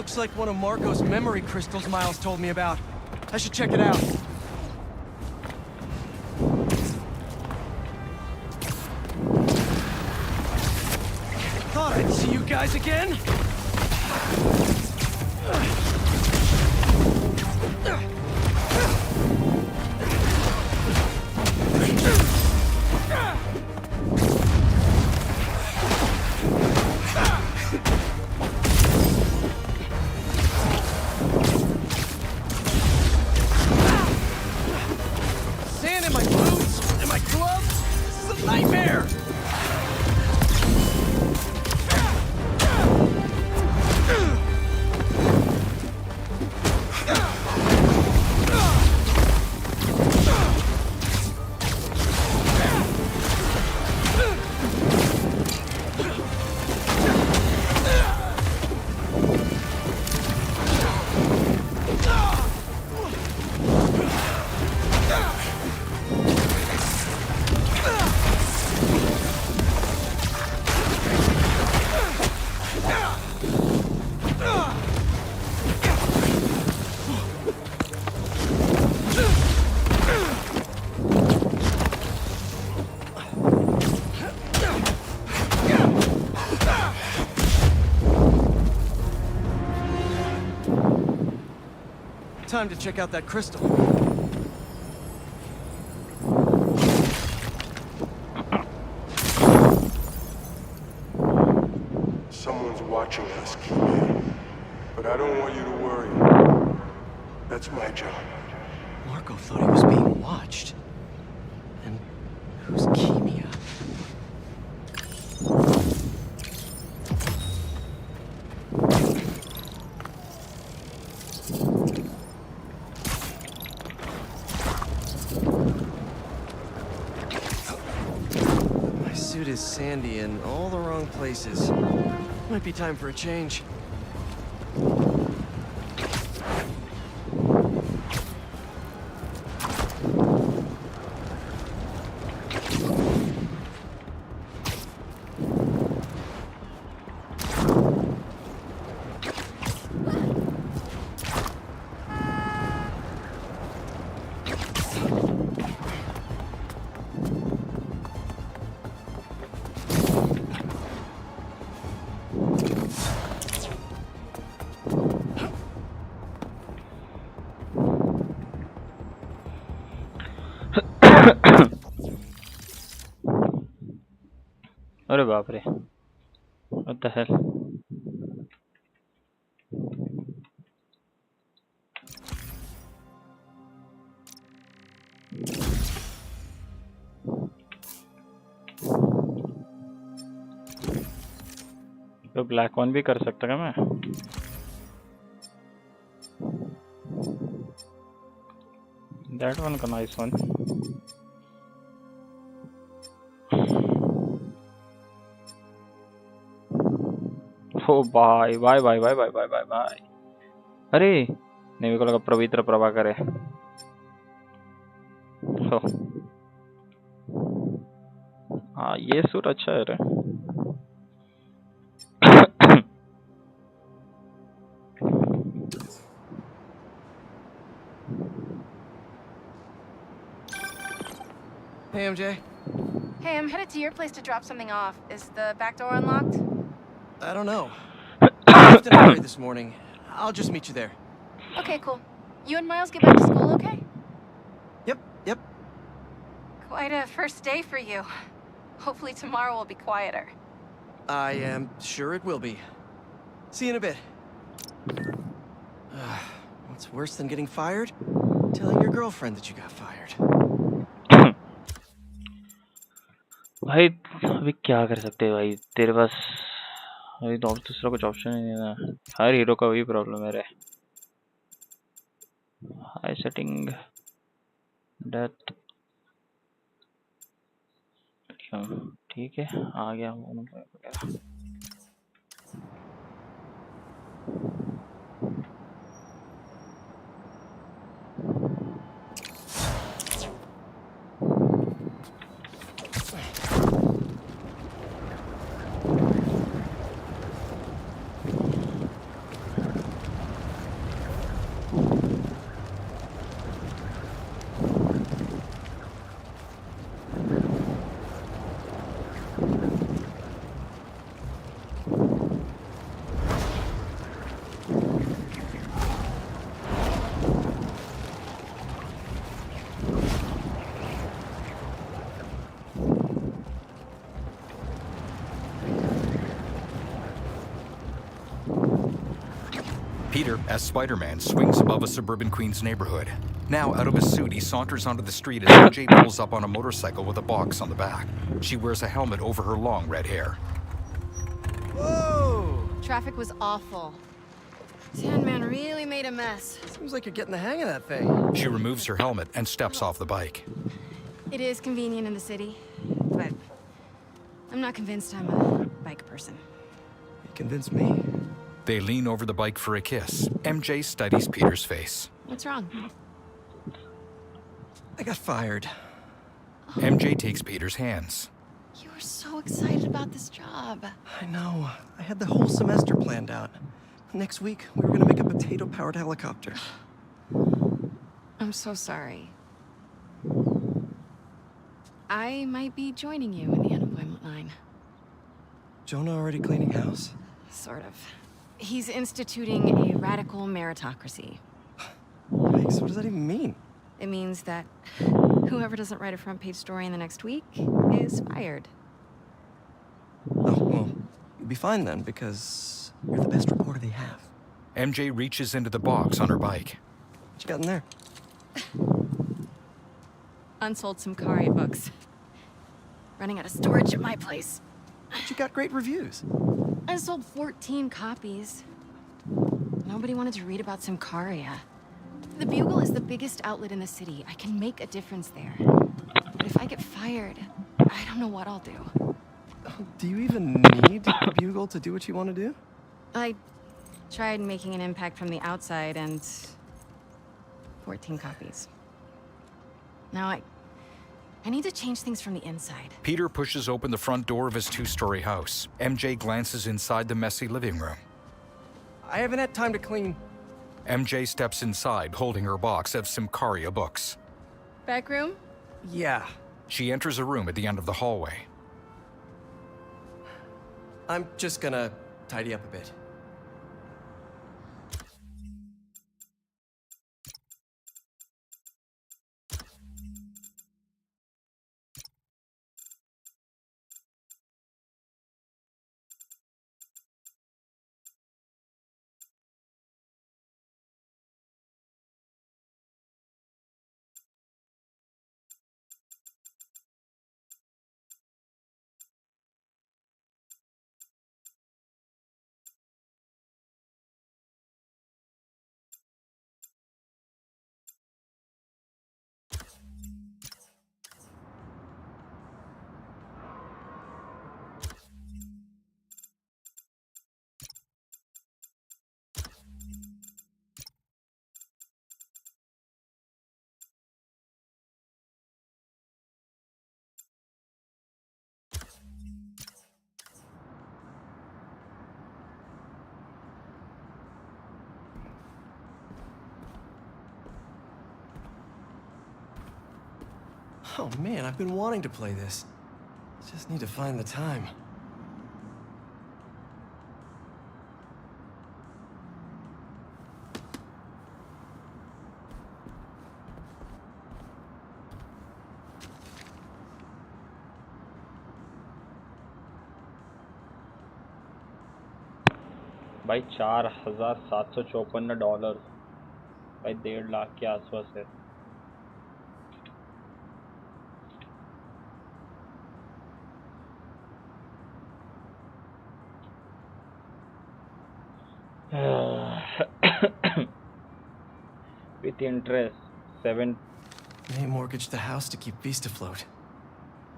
Looks like one of Marco's memory crystals Miles told me about. I should check it out. Thought I'd see you guys again. Sand in my boots, in my gloves. This is a nightmare. Time to check out that crystal. Someone's watching us, Kimi. But I don't want you to worry. That's my job. Marco thought he was being watched. And who's Kimia? My suit is sandy in all the wrong places. Might be time for a change. अरे बाप रे, what the hell? तो black one भी कर सकता क्या मैं? That one का nice one. ओ bye bye bye bye bye bye bye bye. अरे नहीं, मेरे को लगा पवित्र प्रभाकर है। हाँ ये सूट अच्छा है रे। Hey, MJ. Hey, I'm headed to your place to drop something off. Is the back door unlocked? I don't know. I left in a hurry this morning. I'll just meet you there. Okay, cool. You and Miles get back to school, okay? Yep. Quite a first day for you. Hopefully tomorrow will be quieter. I am sure it will be. See you in a bit. What's worse than getting fired? Telling your girlfriend that you got fired. भाई अभी क्या कर सकते हैं भाई, तेरे पास अभी दूसरा कुछ ऑप्शन ही नहीं है ना। हर हीरो का वही प्रॉब्लम है रे। हाई सेटिंग डेथ ठीक है, आ गया वगैरह। Peter, as Spider-Man, swings above a suburban Queens neighborhood. Now, out of his suit, he saunters onto the street as MJ pulls up on a motorcycle with a box on the back. She wears a helmet over her long red hair. Whoa! Traffic was awful. Sandman really made a mess. Seems like you're getting the hang of that thing. She removes her helmet and steps off the bike. It is convenient in the city, but I'm not convinced I'm a bike person. You convinced me. They lean over the bike for a kiss. MJ studies Peter's face. What's wrong? I got fired. MJ takes Peter's hands. You were so excited about this job. I know. I had the whole semester planned out. Next week, we were gonna make a potato-powered helicopter. I'm so sorry. I might be joining you in the unemployment line. Jonah already cleaning house? Sort of. He's instituting a radical meritocracy. Yikes, what does that even mean? It means that whoever doesn't write a front-page story in the next week is fired. Oh, well, you'll be fine then, because you're the best reporter they have. MJ reaches into the box on her bike. What you got in there? Unsold Simcaria books. Running out of storage at my place. But you got great reviews. I sold 14 copies. Nobody wanted to read about Simcaria. The Bugle is the biggest outlet in the city. I can make a difference there. But if I get fired, I don't know what I'll do. Do you even need the Bugle to do what you want to do? I tried making an impact from the outside and 14 copies. Now I need to change things from the inside. Peter pushes open the front door of his two-story house. MJ glances inside the messy living room. I haven't had time to clean. MJ steps inside, holding her box of Simcaria books. Back room? Yeah. She enters a room at the end of the hallway. I'm just gonna tidy up a bit. Oh man, I've been wanting to play this. Just need to find the time. भाई $4,754 भाई 1.5 लाख के आसपास है. With interest 7. They mortgaged the house to keep Beast afloat.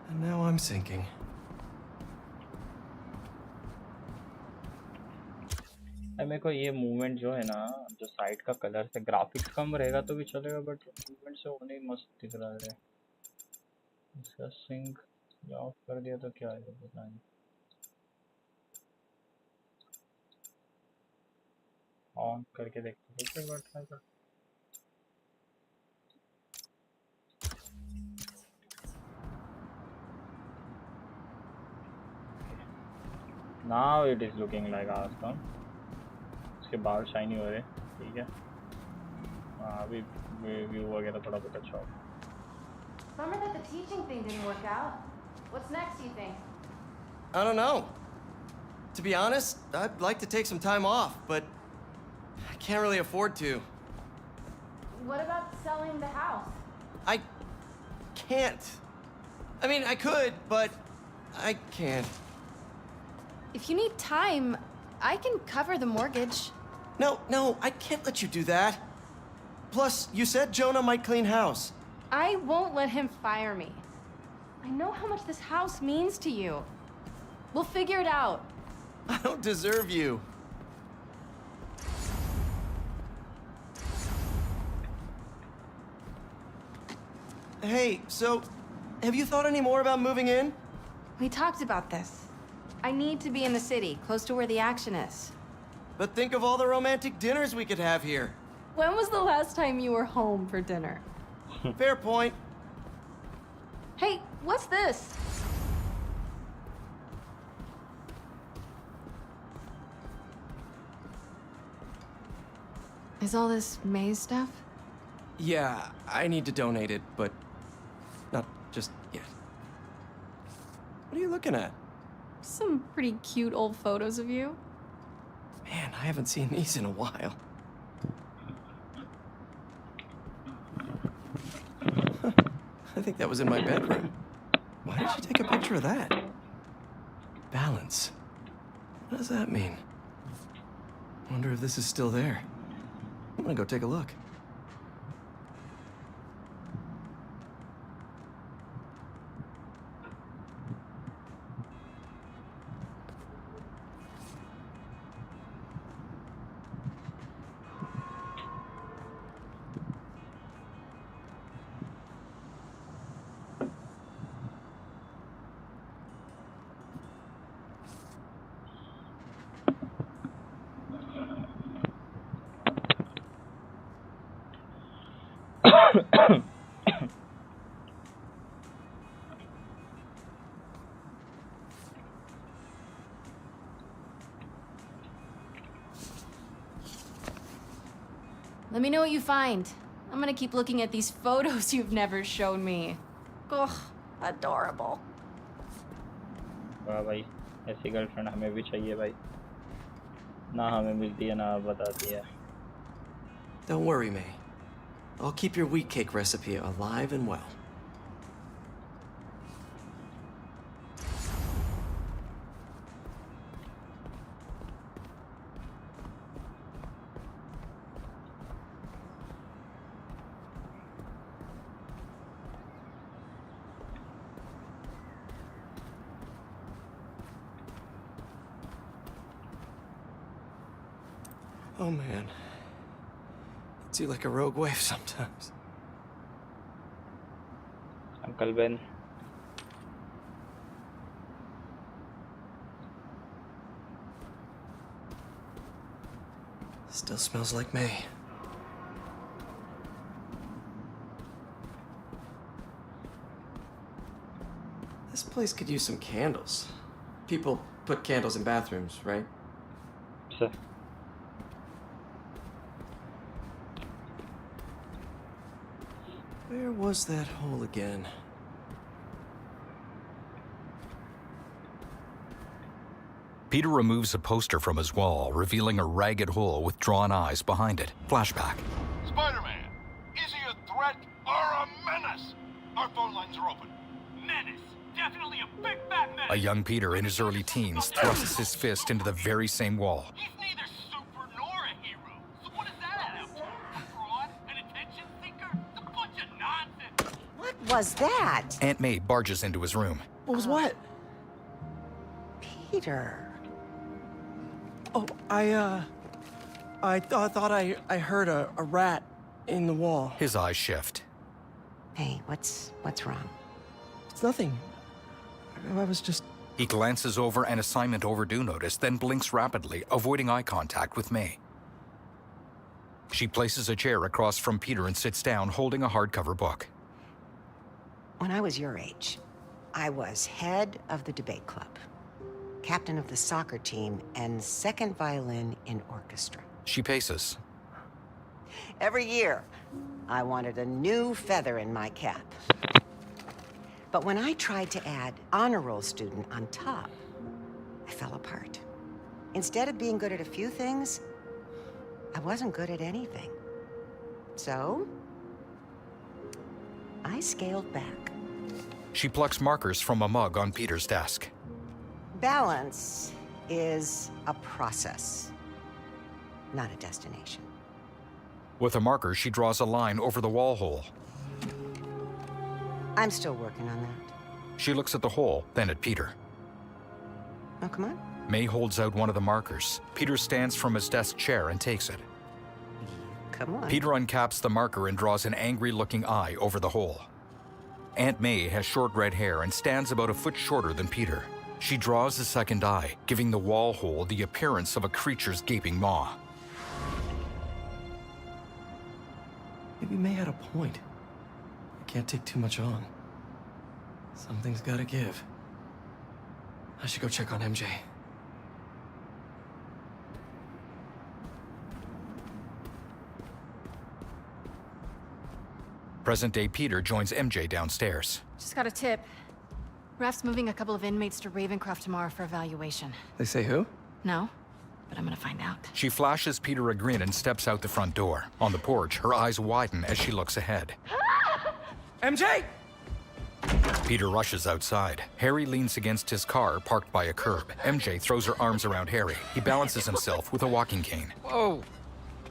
And now I'm sinking. मेरे को ये movement जो है ना, जो साइड का कलर से ग्राफिक्स कम रहेगा तो भी चलेगा, बट मूवमेंट से होने ही मस्त दिख रहा है. इसका सिंक ऑफ कर दिया तो क्या है पता नहीं. ऑन करके देखते हैं एक बार. Now it is looking like awesome. इसके बाल shiny हो रहे, ठीक है? हाँ, अभी view वगैरह थोड़ा बहुत अच्छा हो. Bummer that the teaching thing didn't work out. What's next, you think? I don't know. To be honest, I'd like to take some time off, but I can't really afford to. What about selling the house? I can't. I mean, I could, but I can't. If you need time, I can cover the mortgage. No, I can't let you do that. Plus, you said Jonah might clean house. I won't let him fire me. I know how much this house means to you. We'll figure it out. I don't deserve you. Hey, so, have you thought any more about moving in? We talked about this. I need to be in the city, close to where the action is. But think of all the romantic dinners we could have here. When was the last time you were home for dinner? Fair point. Hey, what's this? Is all this May's stuff? Yeah, I need to donate it, but not just yet. What are you looking at? Some pretty cute old photos of you. Man, I haven't seen these in a while. I think that was in my bedroom. Why did you take a picture of that? Balance. What does that mean? Wonder if this is still there. I'm gonna go take a look. Let me know what you find. I'm gonna keep looking at these photos you've never shown me. Ugh, adorable. वाह भाई, ऐसी girlfriend हमें भी चाहिए भाई. ना हमें मिलती है ना बताती है. Don't worry, May. I'll keep your wheat cake recipe alive and well. Oh man. Hits you like a rogue wave sometimes. Uncle Ben. Still smells like May. This place could use some candles. People put candles in bathrooms, right? Sir. Where was that hole again? Peter removes a poster from his wall, revealing a ragged hole with drawn eyes behind it. Flashback. Spider-Man, is he a threat or a menace? Our phone lines are open. Menace. Definitely a big fat menace. A young Peter in his early teens thrusts his fist into the very same wall. He's neither super nor a hero. So what does that add up to? A fraud? An attention seeker? It's a bunch of nonsense. What was that? Aunt May barges into his room. What was what? Peter. Oh, I thought I heard a rat in the wall. His eyes shift. Hey, what's wrong? It's nothing. I was just... He glances over an assignment overdue notice, then blinks rapidly, avoiding eye contact with May. She places a chair across from Peter and sits down, holding a hardcover book. When I was your age, I was head of the debate club. captain of the soccer team, and second violin in orchestra. She paces. Every year, I wanted a new feather in my cap. But when I tried to add honor roll student on top, I fell apart. Instead of being good at a few things, I wasn't good at anything. So, I scaled back. She plucks markers from a mug on Peter's desk. Balance is a process, not a destination. With a marker, she draws a line over the wall hole. I'm still working on that. She looks at the hole, then at Peter. Oh, come on. May holds out one of the markers. Peter stands from his desk chair and takes it. Come on. Peter uncaps the marker and draws an angry-looking eye over the hole. Aunt May has short red hair and stands about a foot shorter than Peter. She draws a second eye, giving the wall hole the appearance of a creature's gaping maw. Maybe May had a point. I can't take too much on. Something's gotta give. I should go check on MJ. Present-day Peter joins MJ downstairs. Just got a tip. Raph's moving a couple of inmates to Ravencroft tomorrow for evaluation. They say who? No, but I'm gonna find out. She flashes Peter a grin and steps out the front door. On the porch, her eyes widen as she looks ahead. MJ! Peter rushes outside. Harry leans against his car, parked by a curb. MJ throws her arms around Harry. He balances himself with a walking cane. Whoa!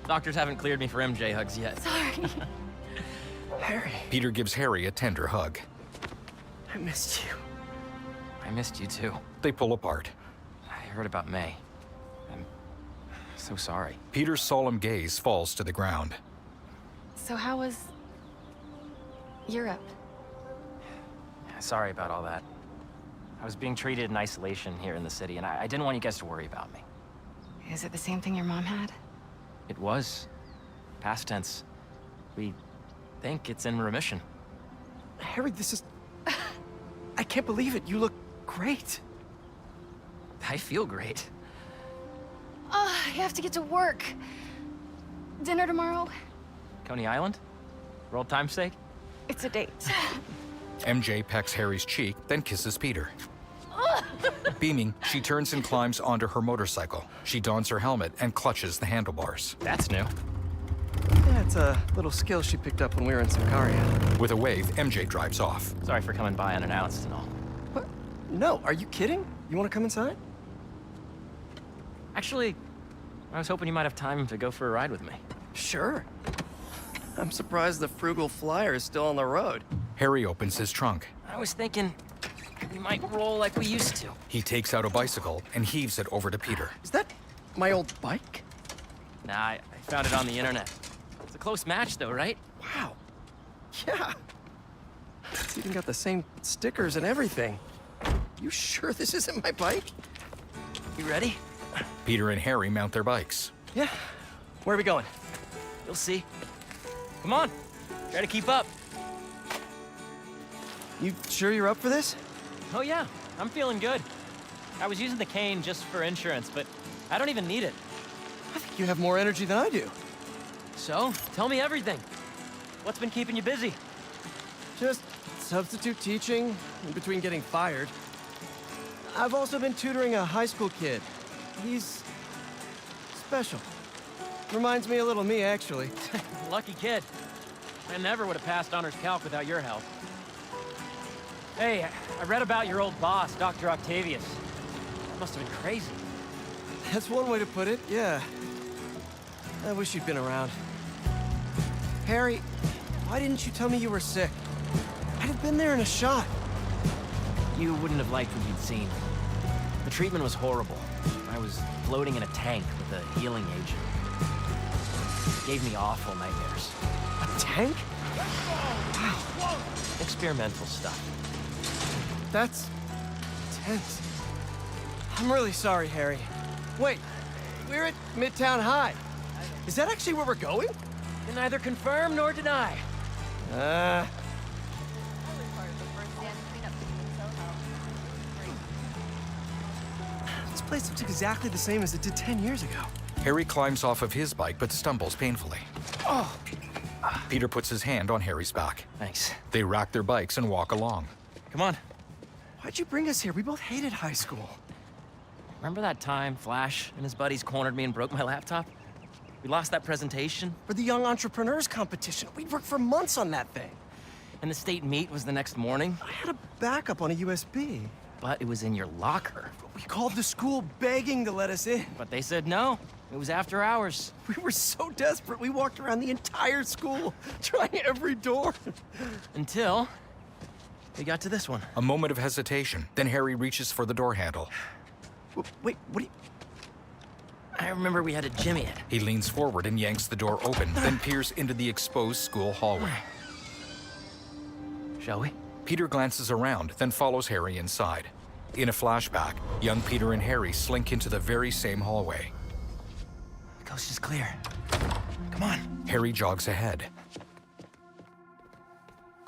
Doctors haven't cleared me for MJ hugs yet. Sorry. Harry, Peter gives Harry a tender hug. I missed you. I missed you too. They pull apart. I heard about May. I'm so sorry. Peter's solemn gaze falls to the ground. So how was Europe? Sorry about all that. I was being treated in isolation here in the city, and I didn't want you guys to worry about me. Is it the same thing your mom had? It was. Past tense. We think it's in remission. Harry, this is... I can't believe it. You look great. I feel great. I have to get to work. Dinner tomorrow? Coney Island? For old time's sake? It's a date. MJ pecks Harry's cheek, then kisses Peter. Beaming, she turns and climbs onto her motorcycle. She dons her helmet and clutches the handlebars. That's new. Yeah, it's a little skill she picked up when we were in Sicaria. With a wave, MJ drives off. Sorry for coming by unannounced and all. What? No, are you kidding? You want to come inside? Actually, I was hoping you might have time to go for a ride with me. Sure. I'm surprised the frugal flyer is still on the road. Harry opens his trunk. I was thinking we might roll like we used to. He takes out a bicycle and heaves it over to Peter. Is that my old bike? Nah, I found it on the internet. It's a close match though, right? Wow. Yeah. It's even got the same stickers and everything. You sure this isn't my bike? You ready? Peter and Harry mount their bikes. Yeah. Where are we going? You'll see. Come on, try to keep up. You sure you're up for this? Oh yeah, I'm feeling good. I was using the cane just for insurance, but I don't even need it. I think you have more energy than I do. So, tell me everything. What's been keeping you busy? Just substitute teaching in between getting fired. I've also been tutoring a high school kid. He's special. Reminds me a little of me, actually. Lucky kid. I never would have passed honors calc without your help. Hey, I read about your old boss, Dr. Octavius. That must have been crazy. That's one way to put it, yeah. I wish you'd been around. Harry, why didn't you tell me you were sick? I'd have been there in a shot. You wouldn't have liked what you'd seen. The treatment was horrible. I was floating in a tank with a healing agent. It gave me awful nightmares. A tank? Wow. Experimental stuff. That's tense. I'm really sorry, Harry. Wait, we're at Midtown High. Is that actually where we're going? Can neither confirm nor deny. place looks exactly the same as it did 10 years ago. Harry climbs off of his bike but stumbles painfully. Oh, Peter puts his hand on Harry's back. Thanks. They rack their bikes and walk along. Come on. why'd you bring us here? We both hated high school. Remember that time Flash and his buddies cornered me and broke my laptop? We lost that presentation, For the Young Entrepreneurs Competition. We'd worked for months on that thing. and the state meet was the next morning, I had a backup on a USB. but it was in your locker. We called the school begging to let us in. But they said no. It was after hours. We were so desperate, we walked around the entire school, trying every door. Until we got to this one. A moment of hesitation, then Harry reaches for the door handle. Wait, what do you... I remember we had to jimmy it. He leans forward and yanks the door open, then peers into the exposed school hallway. Shall we? Peter glances around, then follows Harry inside. In a flashback, young Peter and Harry slink into the very same hallway. The coast is clear. Come on. Harry jogs ahead.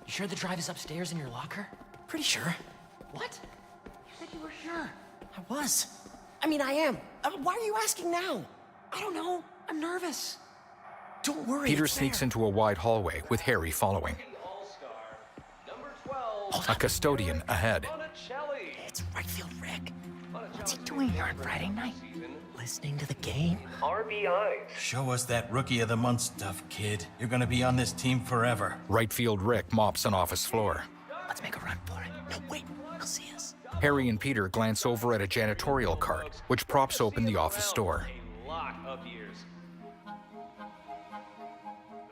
You sure the drive is upstairs in your locker? Pretty sure. What? You said you were sure. I was. I mean, I am. Why are you asking now? I don't know. I'm nervous. Don't worry, Peter it's sneaks there. into a wide hallway with Harry following. A custodian ahead. It's right field Rick. What's he doing here on Friday night? Listening to the game? Show us that Rookie of the Month stuff, kid. You're gonna be on this team forever. Right field Rick mops an office floor. Let's make a run for it. No, wait. He'll see us. Harry and Peter glance over at a janitorial cart, which props open the office door. A lot of years.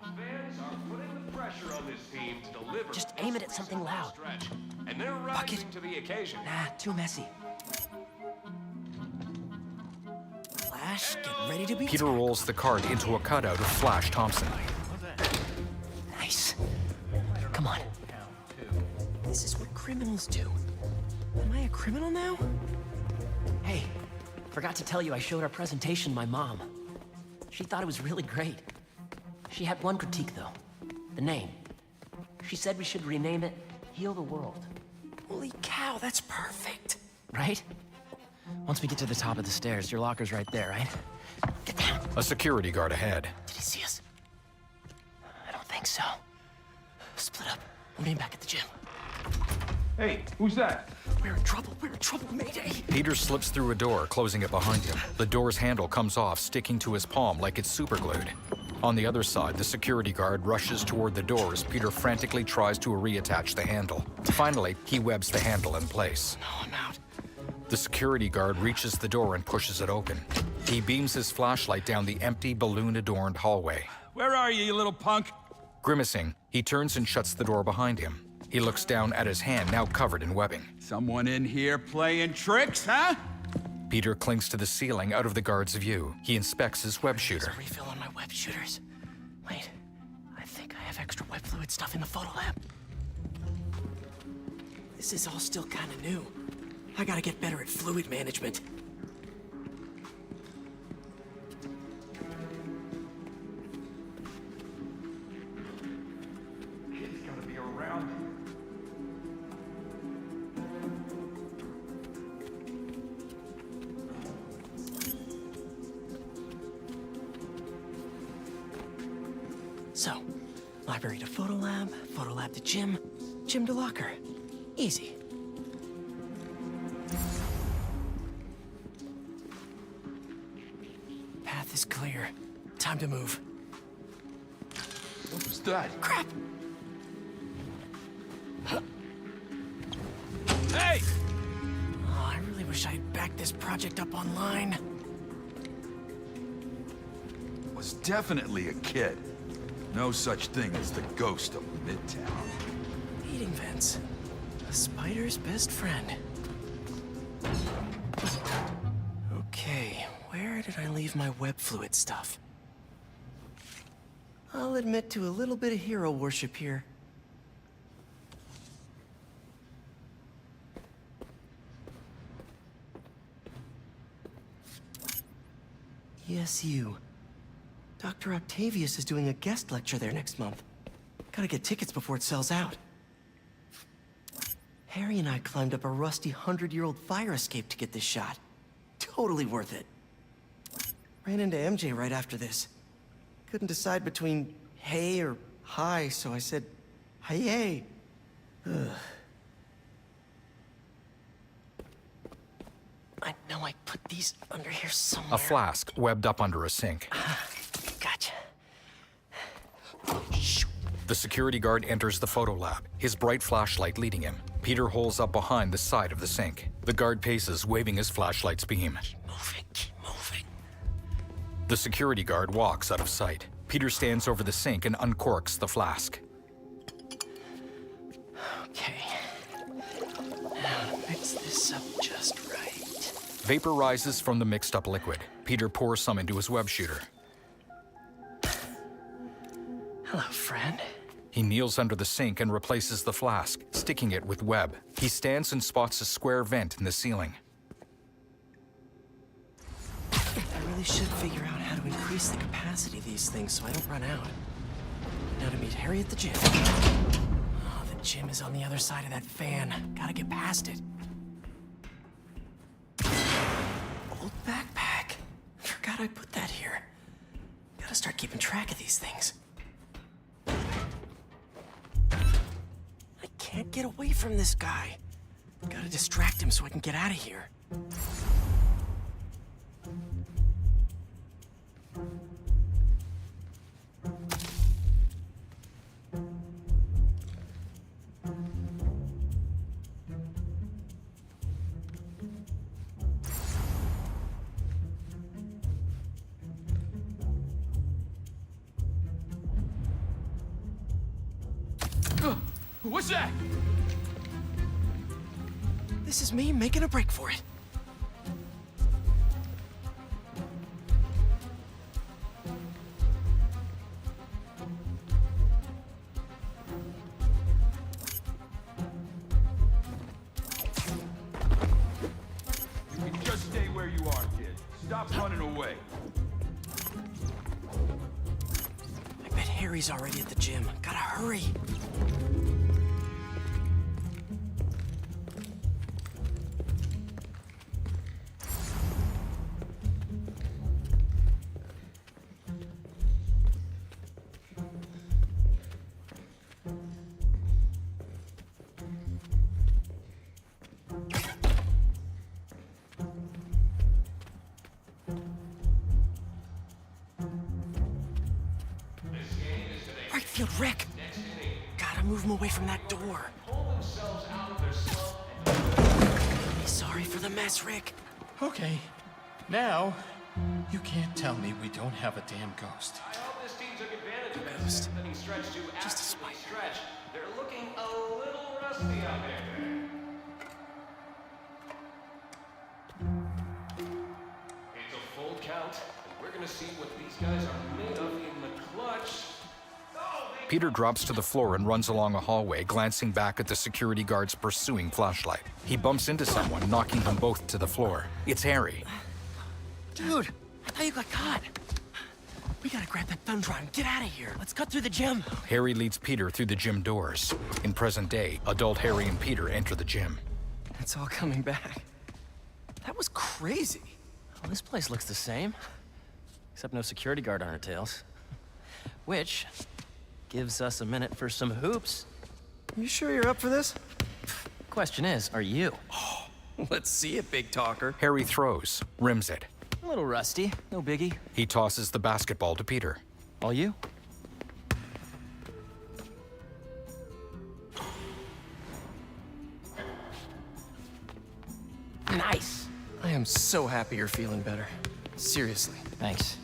The fans are putting the pressure on this team to deliver. Just aim it at something loud. Stretch, and they're rising to the occasion. Nah, too messy. Flash, get ready to be... Peter rolls the cart into a cutout of Flash Thompson. Nice. Come on. This is what criminals do. Am I a criminal now? Hey, forgot to tell you I showed our presentation to my mom. She thought it was really great. She had one critique, though. The name. She said we should rename it Heal the World. Holy cow, that's perfect. Right? Once we get to the top of the stairs, your locker's right there, right? Get down. A security guard ahead. Did he see us? I don't think so. Split up. We'll meet back at the gym. Hey, who's that? We're in trouble, Mayday. Peter slips through a door, closing it behind him. The door's handle comes off, sticking to his palm like it's superglued. On the other side, the security guard rushes toward the door as Peter frantically tries to reattach the handle. Finally, he webs the handle in place. No, I'm out. The security guard reaches the door and pushes it open. He beams his flashlight down the empty, balloon-adorned hallway. Where are you little punk? Grimacing, he turns and shuts the door behind him. He looks down at his hand, now covered in webbing. Someone in here playing tricks, huh? Peter clings to the ceiling out of the guard's view. He inspects his web shooter. There's a refill on my web shooters. Wait, I think I have extra web fluid stuff in the photo lab. This is all still kind of new. I gotta get better at fluid management. He's gotta be around. So, library to photo lab to gym, gym to locker. Easy. Path is clear. Time to move. What was that? Crap! Hey! Oh, I really wish I had backed this project up online. Was definitely a kid. No such thing as the ghost of Midtown. Heating vents. A spider's best friend. Okay, where did I leave my web fluid stuff? I'll admit to a little bit of hero worship here. Yes, you. Dr. Octavius is doing a guest lecture there next month. Gotta get tickets before it sells out. Harry and I climbed up a rusty 100-year-old fire escape to get this shot. Totally worth it. Ran into MJ right after this. Couldn't decide between hey or hi, so I said, hey. Ugh. I know I put these under here somewhere. A flask webbed up under a sink. Gotcha. The security guard enters the photo lab, his bright flashlight leading him. Peter holes up behind the side of the sink. The guard paces, waving his flashlight's beam. Keep moving. The security guard walks out of sight. Peter stands over the sink and uncorks the flask. Okay. Now mix this up just right. Vapor rises from the mixed-up liquid. Peter pours some into his web shooter. Hello, friend. He kneels under the sink and replaces the flask, sticking it with web. He stands and spots a square vent in the ceiling. I really should figure out how to increase the capacity of these things so I don't run out. Now to meet Harry at the gym. Oh, the gym is on the other side of that fan. Gotta get past it. Old backpack. Forgot I put that here. Gotta start keeping track of these things. I can't get away from this guy. Gotta distract him so I can get out of here. What's that? This is me making a break for it. You can just stay where you are, kid. Stop running away. I bet Harry's already at the gym. Gotta hurry. Right field, Rick. Gotta move him away from that door. Be sorry for the mess, Rick. Okay. Now, you can't tell me we don't have a damn ghost. I hope this team took advantage of that Ghost. sympathetic stretch to Just a absolutely spider. stretch. They're looking a little rusty out there. It's a full count, and we're gonna see what these guys are made of in the clutch. Peter drops to the floor and runs along a hallway, glancing back at the security guard's pursuing flashlight. He bumps into someone, knocking them both to the floor. It's Harry. Dude, I thought you got caught. We gotta grab that thumb drive and get out of here. Let's cut through the gym. Harry leads Peter through the gym doors. In present day, adult Harry and Peter enter the gym. It's all coming back. That was crazy. Well, this place looks the same. Except no security guard on our tails. Which gives us a minute for some hoops. You sure you're up for this? Question is, are you? Let's see it, big talker. Harry throws, rims it. A little rusty, no biggie. He tosses the basketball to Peter. All you? Nice. I am so happy you're feeling better. Seriously. Thanks.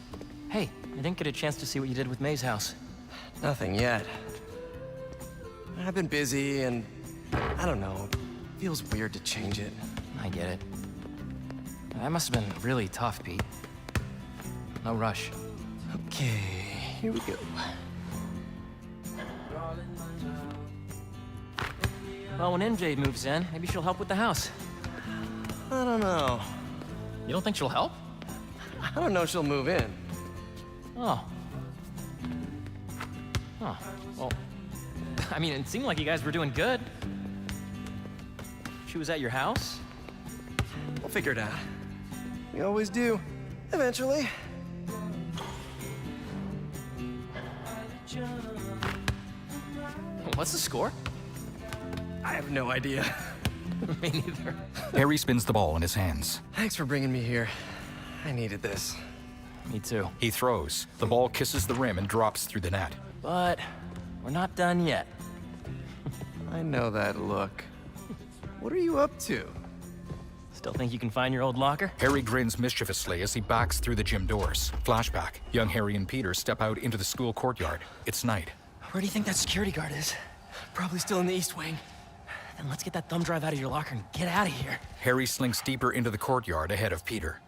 Hey, I didn't get a chance to see what you did with May's house. Nothing yet. I've been busy and I don't know. Feels weird to change it. I get it. That must have been really tough, Pete. No rush. Okay, here we go. Well, when MJ moves in, maybe she'll help with the house. I don't know. You don't think she'll help? I don't know if she'll move in. Oh. Oh, well, I mean, it seemed like you guys were doing good. She was at your house? We'll figure it out. We always do. Eventually. What's the score? I have no idea. Me neither. Harry spins the ball in his hands. Thanks for bringing me here. I needed this. Me too. He throws. The ball kisses the rim and drops through the net. But we're not done yet. I know that look. What are you up to? Still think you can find your old locker? Harry grins mischievously as he backs through the gym doors. Flashback. Young Harry and Peter step out into the school courtyard. It's night. Where do you think that security guard is? Probably still in the East Wing. Then let's get that thumb drive out of your locker and get out of here. Harry slinks deeper into the courtyard ahead of Peter.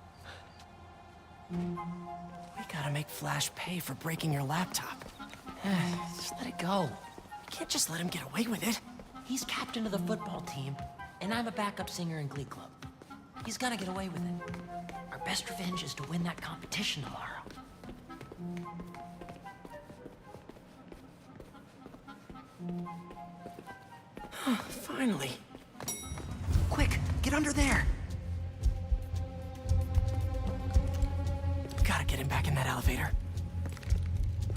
We gotta make Flash pay for breaking your laptop. Just let it go. You can't just let him get away with it. He's captain of the football team, and I'm a backup singer in Glee Club. He's gonna get away with it. Our best revenge is to win that competition tomorrow. Finally. Quick, get under there. Gotta get him back in that elevator.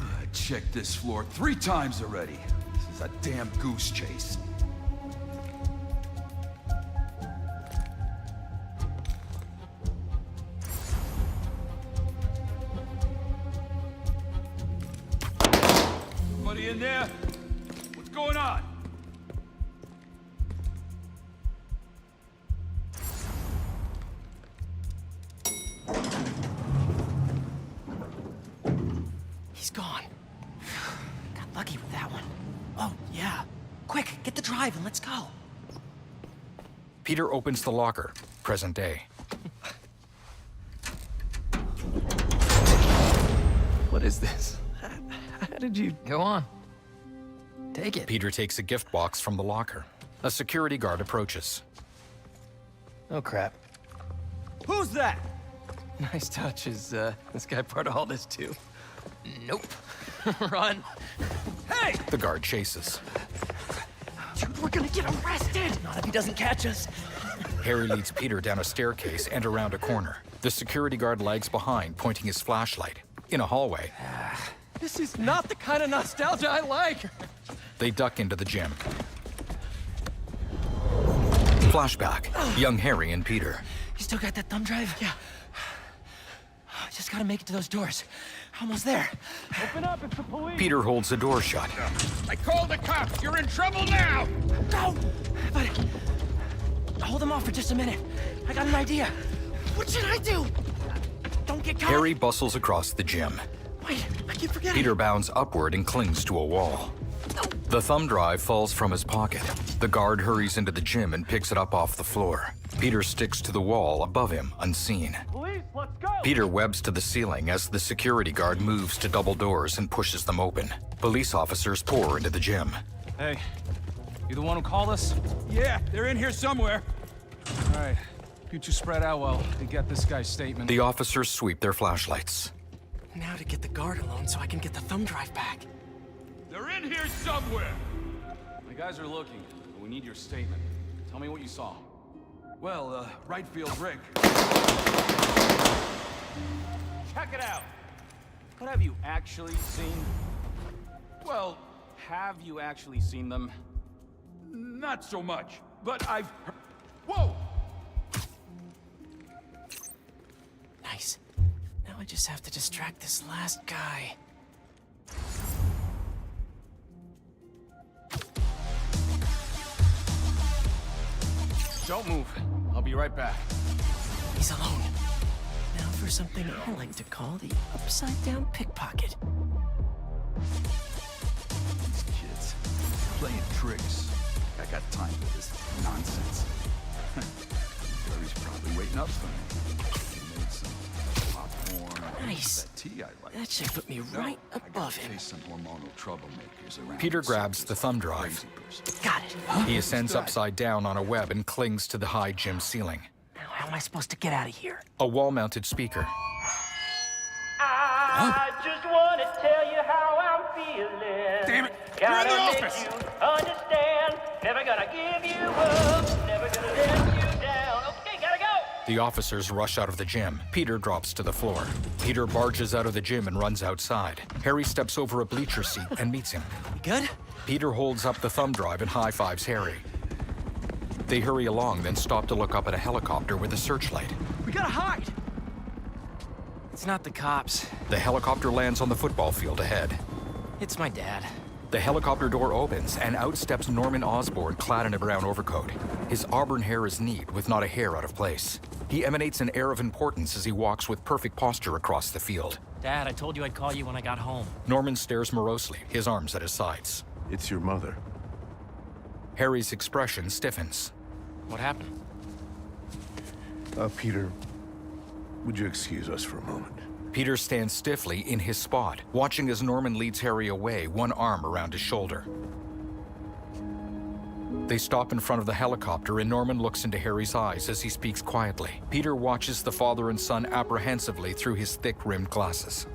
I checked this floor 3 times already. This is a damn goose chase. Somebody in there? What's going on? He's gone. Got lucky with that one. Oh, yeah. Quick, get the drive and let's go. Peter opens the locker. Present day. What is this? How did you... Go on. Take it. Peter takes a gift box from the locker. A security guard approaches. Oh, crap. Who's that? Nice touch. Is this guy part of all this too? Nope. Run. Hey! The guard chases. Dude, we're gonna get arrested! Not if he doesn't catch us. Harry leads Peter down a staircase and around a corner. The security guard lags behind, pointing his flashlight. In a hallway, This is not the kind of nostalgia I like! they duck into the gym. Flashback. Young Harry and Peter. You still got that thumb drive? Yeah. Just gotta make it to those doors. Almost there. Open up, it's the police! Peter holds the door shut. I called the cops. You're in trouble now. Go! But hold him off for just a minute. I got an idea. What should I do? Don't get caught. Harry bustles across the gym. Wait, I keep forgetting. Peter bounds upward and clings to a wall. The thumb drive falls from his pocket. The guard hurries into the gym and picks it up off the floor. Peter sticks to the wall above him, unseen. Police, let's go! Peter webs to the ceiling as the security guard moves to double doors and pushes them open. Police officers pour into the gym. Hey, you the one who called us? Yeah, they're in here somewhere. All right, you two spread out while we get this guy's statement. The officers sweep their flashlights. Now to get the guard alone so I can get the thumb drive back. They're in here somewhere. The guys are looking. We need your statement. Tell me what you saw. Well, right field Rick. Check it out. What have you actually seen? Well, have you actually seen them? Not so much, but I've... Whoa! Nice. Now I just have to distract this last guy. Don't move. I'll be right back. He's alone. Now for something I like to call the upside-down pickpocket. These kids playing tricks. I got time for this nonsense. Gary's probably waiting up for me. He made some popcorn. Nice. That tea I like. That should put me right above him. Face some hormonal troublemakers around. Peter grabs the thumb drive. Got it. He ascends upside down on a web and clings to the high gym ceiling. Now how am I supposed to get out of here? A wall-mounted speaker. I just want to tell you how I'm feeling. Damn it! Gotta You're in the make office! you understand. Never gonna give you up. Never gonna let you down. Okay, gotta go. The officers rush out of the gym. Peter drops to the floor. Peter barges out of the gym and runs outside. Harry steps over a bleacher seat and meets him. You good? Peter holds up the thumb drive and high-fives Harry. They hurry along, then stop to look up at a helicopter with a searchlight. We gotta hide! It's not the cops. The helicopter lands on the football field ahead. It's my dad. The helicopter door opens, and out steps Norman Osborn, clad in a brown overcoat. His auburn hair is neat, with not a hair out of place. He emanates an air of importance as he walks with perfect posture across the field. Dad, I told you I'd call you when I got home. Norman stares morosely, his arms at his sides. It's your mother. Harry's expression stiffens. What happened? Peter, would you excuse us for a moment? Peter stands stiffly in his spot, watching as Norman leads Harry away, one arm around his shoulder. They stop in front of the helicopter, and Norman looks into Harry's eyes as he speaks quietly. Peter watches the father and son apprehensively through his thick-rimmed glasses.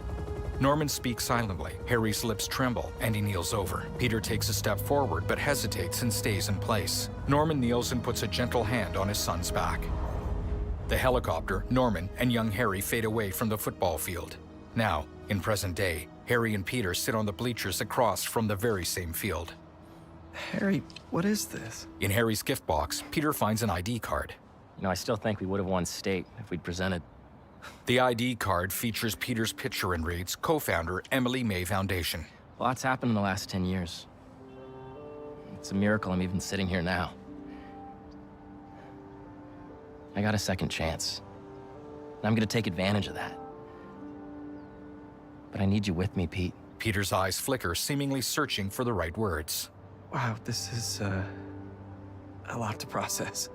Norman speaks silently. Harry's lips tremble, and he kneels over. Peter takes a step forward, but hesitates and stays in place. Norman kneels and puts a gentle hand on his son's back. The helicopter, Norman, and young Harry fade away from the football field. Now, in present day, Harry and Peter sit on the bleachers across from the very same field. Harry, what is this? In Harry's gift box, Peter finds an ID card. You know, I still think we would have won state if we'd presented. The ID card features Peter's picture and reads, co-founder, Emily May Foundation. Lots happened in the last 10 years. It's a miracle I'm even sitting here now. I got a second chance. And I'm gonna take advantage of that. But I need you with me, Pete. Peter's eyes flicker, seemingly searching for the right words. Wow, this is, a lot to process.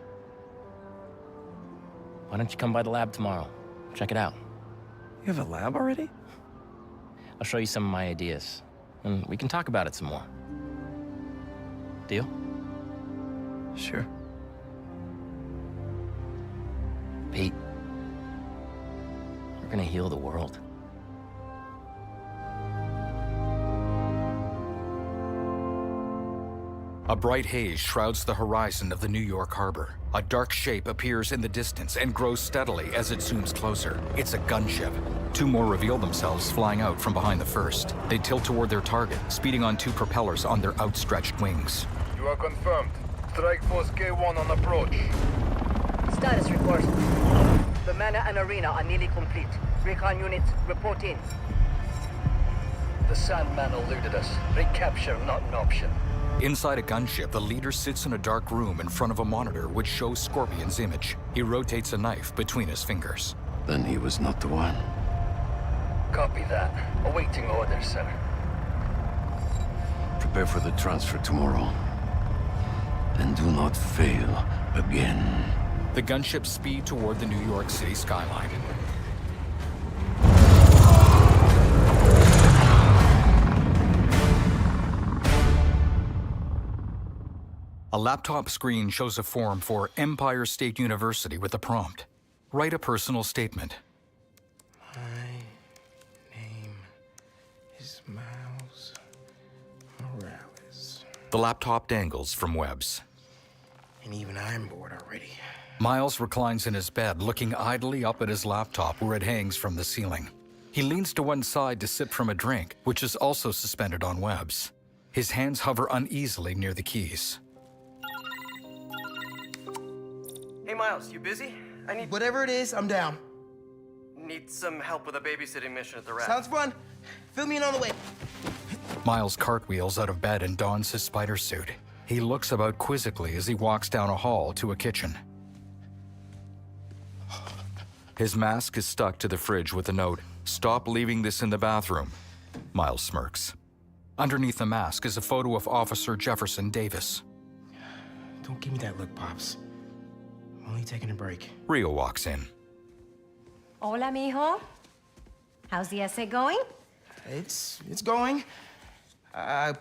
Why don't you come by the lab tomorrow? Check it out. You have a lab already? I'll show you some of my ideas, and we can talk about it some more. Deal? Sure. Pete, we're gonna heal the world. A bright haze shrouds the horizon of the New York harbor. A dark shape appears in the distance and grows steadily as it zooms closer. It's a gunship. Two more reveal themselves flying out from behind the first. They tilt toward their target, speeding on two propellers on their outstretched wings. You are confirmed. Strike Force K1 on approach. Status report. The mana and arena are nearly complete. Recon units, report in. The Sandman eluded us. Recapture not an option. Inside a gunship, the leader sits in a dark room in front of a monitor which shows Scorpion's image. He rotates a knife between his fingers. Then he was not the one. Copy that. Awaiting orders, sir. Prepare for the transfer tomorrow. And do not fail again. The gunships speed toward the New York City skyline. A laptop screen shows a form for Empire State University with a prompt. Write a personal statement. My name is Miles Morales. The laptop dangles from webs. And even I'm bored already. Miles reclines in his bed, looking idly up at his laptop where it hangs from the ceiling. He leans to one side to sip from a drink, which is also suspended on webs. His hands hover uneasily near the keys. Hey, Miles, you busy? I need... Whatever it is, I'm down. Need some help with a babysitting mission at the Rat. Sounds fun. Fill me in on the way. Miles cartwheels out of bed and dons his spider suit. He looks about quizzically as he walks down a hall to a kitchen. His mask is stuck to the fridge with a note, "Stop leaving this in the bathroom." Miles smirks. Underneath the mask is a photo of Officer Jefferson Davis. Don't give me that look, Pops. I'm only taking a break. Rio walks in. Hola, mijo. How's the essay going? It's going. I'm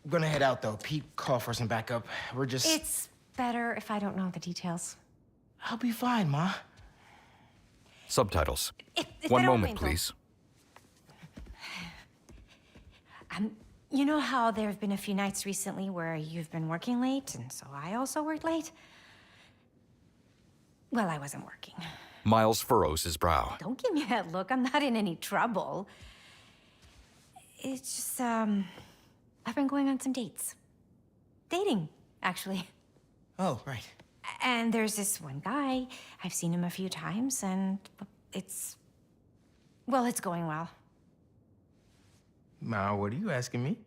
gonna head out, though. Pete called for some backup. We're just... It's better if I don't know the details. I'll be fine, Ma. Subtitles. Espera One un moment, momento. please. You know how there have been a few nights recently where you've been working late, and so I also worked late? Well, I wasn't working. Miles furrows his brow. Don't give me that look. I'm not in any trouble. It's just, I've been going on some dates. Dating, actually. Oh, right. And there's this one guy. I've seen him a few times, and it's going well. Ma, what are you asking me?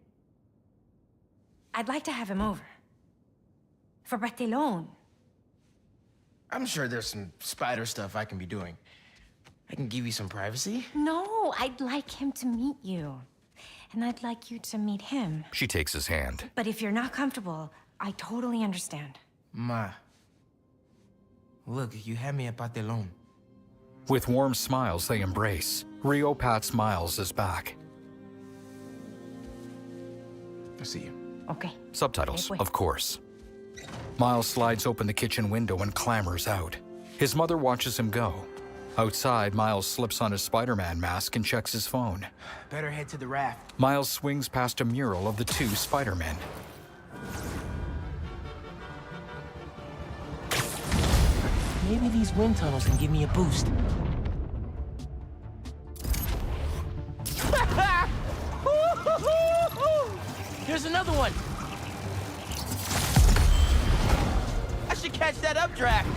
I'd like to have him over. For Pavilion. I'm sure there's some spider stuff I can be doing. I can give you some privacy. No, I'd like him to meet you. And I'd like you to meet him. She takes his hand. But if you're not comfortable, I totally understand. Ma, look, you had me at Pavilion. With warm smiles, they embrace. Rio pats Miles' back. I'll see you. Okay. Subtitles, of course. Miles slides open the kitchen window and clambers out. His mother watches him go. Outside, Miles slips on his Spider-Man mask and checks his phone. Better head to the raft. Miles swings past a mural of the two Spider-Men. Maybe these wind tunnels can give me a boost. Here's another one. I should catch that updraft.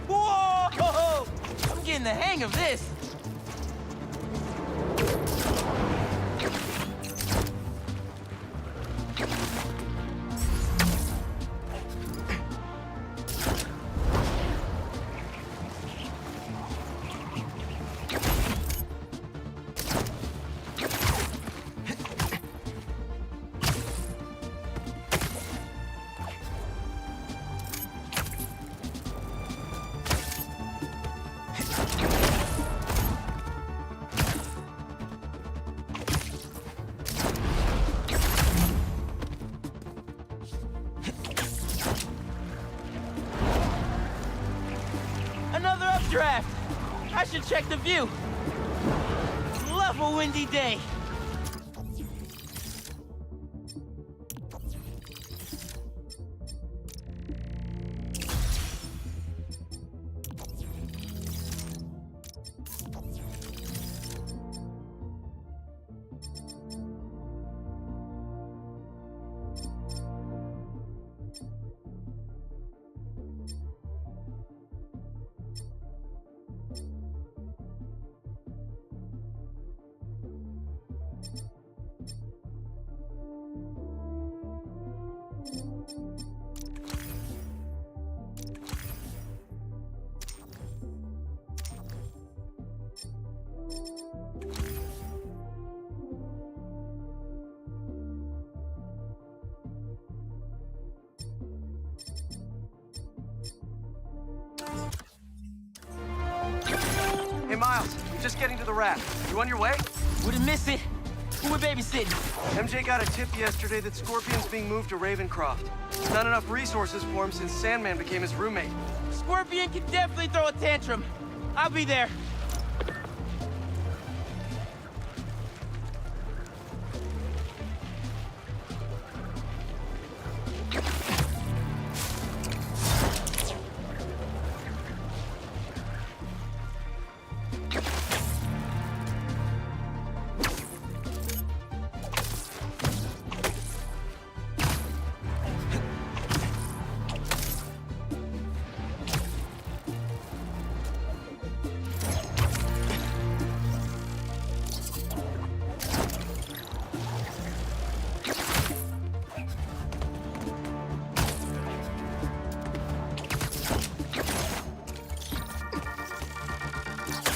Whoa! I'm getting the hang of this. Another updraft! I should check the view. Love a windy day. Hey, Miles, I'm just getting to the raft. You on your way? Wouldn't miss it. Who we babysitting? MJ got a tip yesterday that Scorpion's being moved to Ravencroft. Not enough resources for him since Sandman became his roommate. Scorpion can definitely throw a tantrum. I'll be there.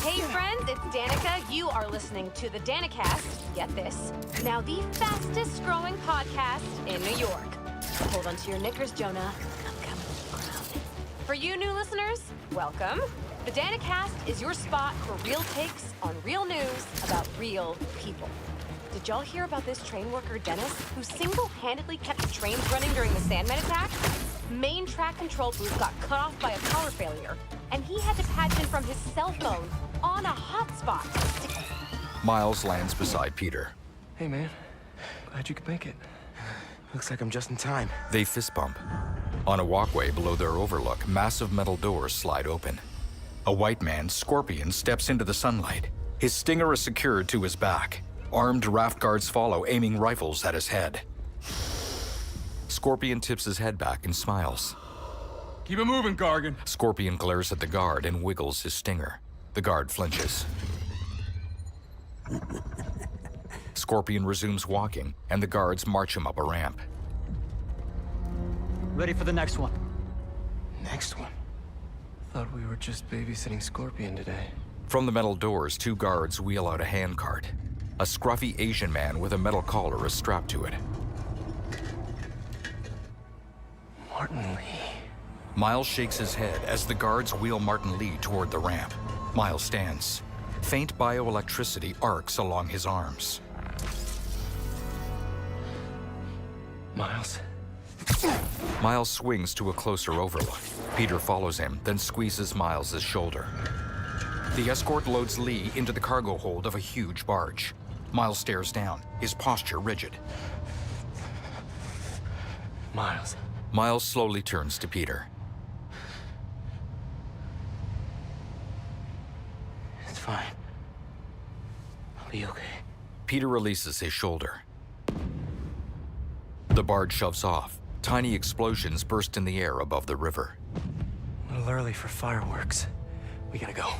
Hey friends, it's Danica. You are listening to the Danicast. Get this. Now the fastest growing podcast in New York. Hold on to your knickers, Jonah. I'm coming to the ground. For you new listeners, welcome. The Danicast is your spot for real takes on real news about real people. Did y'all hear about this train worker, Dennis, who single-handedly kept the trains running during the Sandman attack? Main track control booth got cut off by a power failure, and he had to patch in from his cell phone on a hotspot. Miles lands beside Peter. Hey, man. Glad you could make it. Looks like I'm just in time. They fist bump. On a walkway below their overlook, massive metal doors slide open. A white man, Scorpion, steps into the sunlight. His stinger is secured to his back. Armed raft guards follow, aiming rifles at his head. Scorpion tips his head back and smiles. Keep it moving, Gargan. Scorpion glares at the guard and wiggles his stinger. The guard flinches. Scorpion resumes walking, and the guards march him up a ramp. Ready for the next one. Next one? Thought we were just babysitting Scorpion today. From the metal doors, 2 guards wheel out a handcart. A scruffy Asian man with a metal collar is strapped to it. Martin Lee. Miles shakes his head as the guards wheel Martin Lee toward the ramp. Miles stands. Faint bioelectricity arcs along his arms. Miles? Miles swings to a closer overlook. Peter follows him, then squeezes Miles' shoulder. The escort loads Lee into the cargo hold of a huge barge. Miles stares down, his posture rigid. Miles. Miles slowly turns to Peter. It's fine. I'll be okay. Peter releases his shoulder. The barge shoves off. Tiny explosions burst in the air above the river. A little early for fireworks. We gotta go.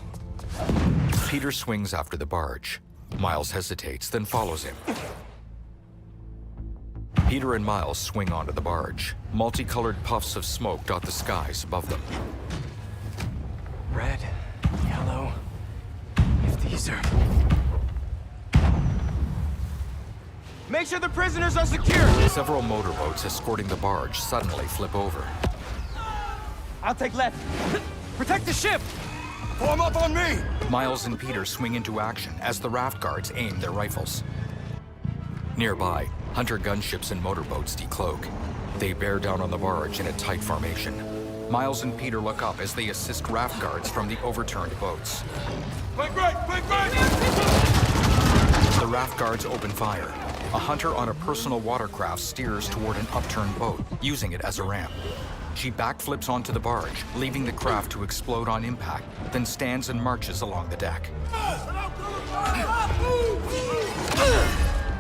Peter swings after the barge. Miles hesitates, then follows him. Peter and Miles swing onto the barge. Multicolored puffs of smoke dot the skies above them. Red, yellow. If these are... Make sure the prisoners are secure! Several motorboats escorting the barge suddenly flip over. I'll take left. Protect the ship! Form up on me! Miles and Peter swing into action as the raft guards aim their rifles. Nearby, hunter gunships and motorboats decloak. They bear down on the barge in a tight formation. Miles and Peter look up as they assist raft guards from the overturned boats. Flank right! Flank right! The raft guards open fire. A hunter on a personal watercraft steers toward an upturned boat, using it as a ramp. She backflips onto the barge, leaving the craft to explode on impact, then stands and marches along the deck.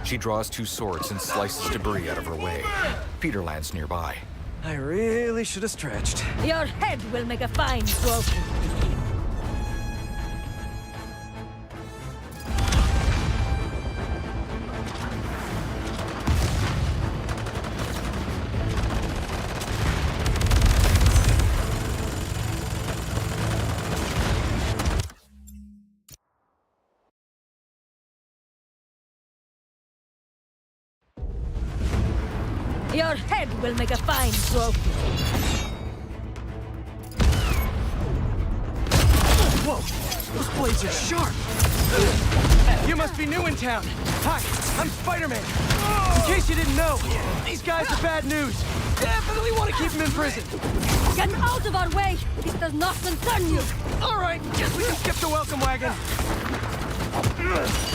She draws 2 swords and slices debris out of her way. Peter lands nearby. I really should have stretched. Your head will make a fine trophy. Your head will make a fine trophy. Whoa! Those blades are sharp! You must be new in town. Hi, I'm Spider-Man. In case you didn't know, these guys are bad news. Definitely want to keep them in prison. Get out of our way! This does not concern you! All right, guess we can skip the welcome wagon.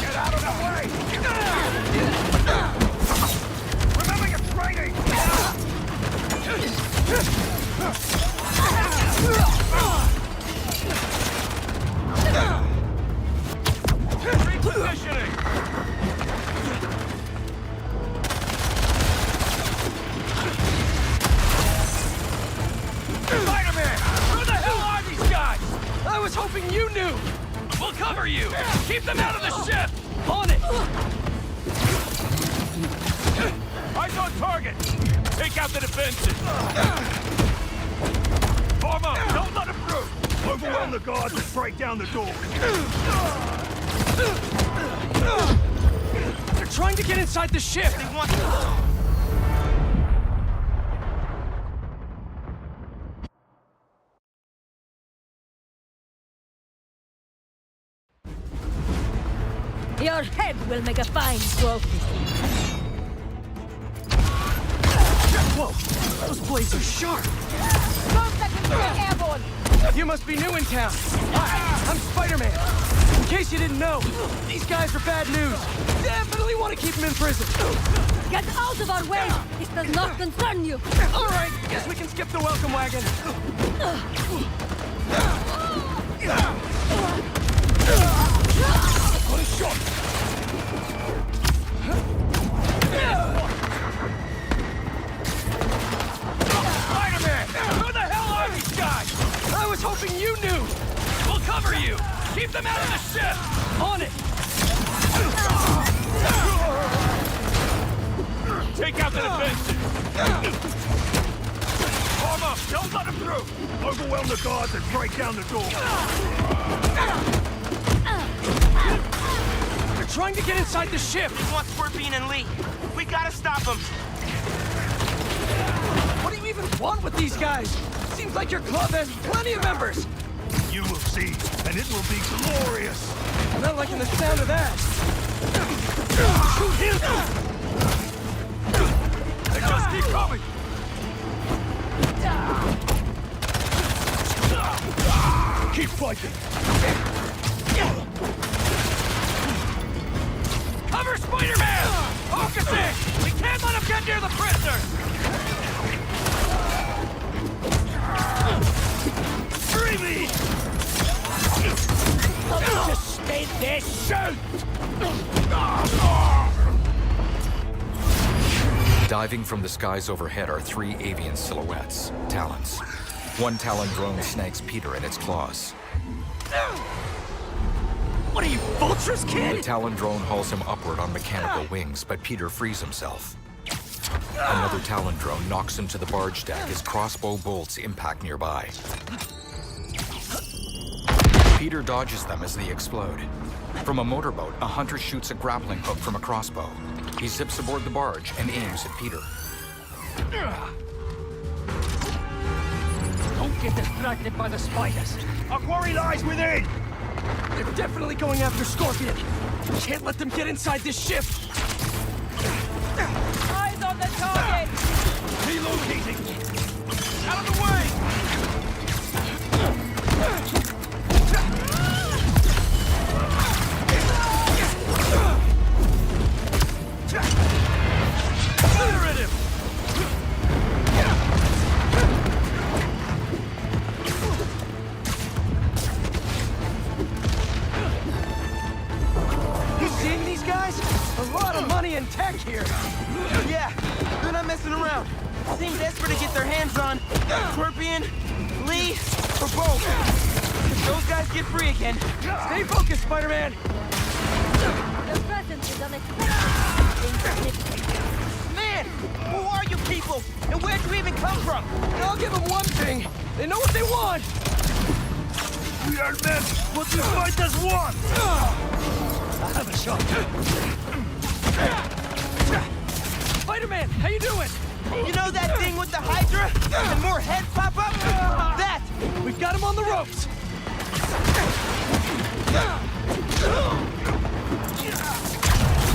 Get out of the way! Remember your training! Repositioning! Spider-Man! Who the hell are these guys? I was hoping you knew! We'll cover you! Keep them out of the ship! On it! Eyes on target! Take out the defenses! Form up! Don't let them through! Overwhelm the guards and break down the door! They're trying to get inside the ship! They want... Your head will make a fine trophy. Whoa! Those blades are sharp! Don't let him get airborne! You must be new in town. Hi, I'm Spider-Man. In case you didn't know, these guys are bad news. Definitely want to keep them in prison. Get out of our way! This does not concern you! All right, guess we can skip the welcome wagon. What a shot! Spider-Man! Who the hell are these guys? I was hoping you knew! We'll cover you! Keep them out of the ship! On it! Take out the defenses! Arm up! Don't let them through! Overwhelm the guards and break down the door! They're trying to get inside the ship! He wants Scorpion and Lee. We gotta stop them! What do you even want with these guys? Seems like your club has plenty of members! You will see, and it will be glorious! I'm not liking the sound of that! Shoot him! They just keep coming! Keep fighting! Cover Spider-Man! Focusing! We can't let him get near the prisoners! Freely! Just stay there, shoot! Diving from the skies overhead are 3 avian silhouettes, talons. One Talon drone snags Peter in its claws. What are you, vultures, kid? The Talon drone hauls him upward on mechanical wings, but Peter frees himself. Another Talon drone knocks him to the barge deck as crossbow bolts impact nearby. Peter dodges them as they explode. From a motorboat, a hunter shoots a grappling hook from a crossbow. He zips aboard the barge and aims at Peter. Don't get distracted by the spiders. Our quarry lies within! They're definitely going after Scorpion. Can't let them get inside this ship. Eyes on the target! Relocating! Out of the way! Clear at him! You seeing these guys? A lot of money and tech here. Yeah, they're not messing around. Seem desperate to get their hands on Scorpion, Lee, or both. If those guys get free again, stay focused, Spider-Man. The presence is unexpected. Man, who are you people? And where'd you even come from? I'll give them one thing. They know what they want. We are men, but this fight as one! I'll have a shot. Spider-Man, how you doing? You know that thing with the Hydra? And more heads pop up? That! We've got him on the ropes!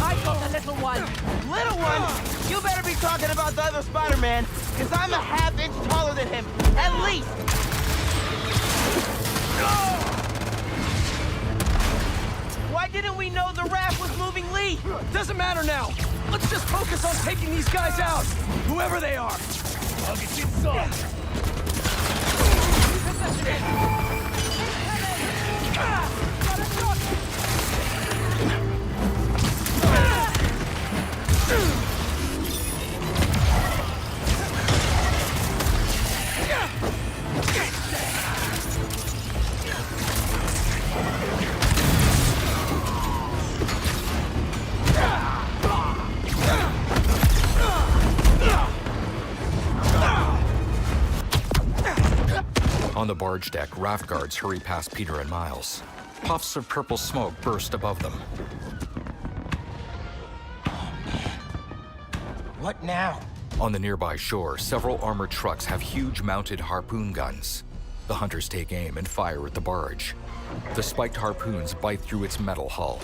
I got the little one. Little one? You better be talking about the other Spider-Man, because I'm a half-inch taller than him, at least! Why didn't we know the raft was moving Lee? Doesn't matter now. Let's just focus on taking these guys out, whoever they are. I'll get you some. On the barge deck, raft guards hurry past Peter and Miles. Puffs of purple smoke burst above them. What now? On the nearby shore, several armored trucks have huge mounted harpoon guns. The hunters take aim and fire at the barge. The spiked harpoons bite through its metal hull.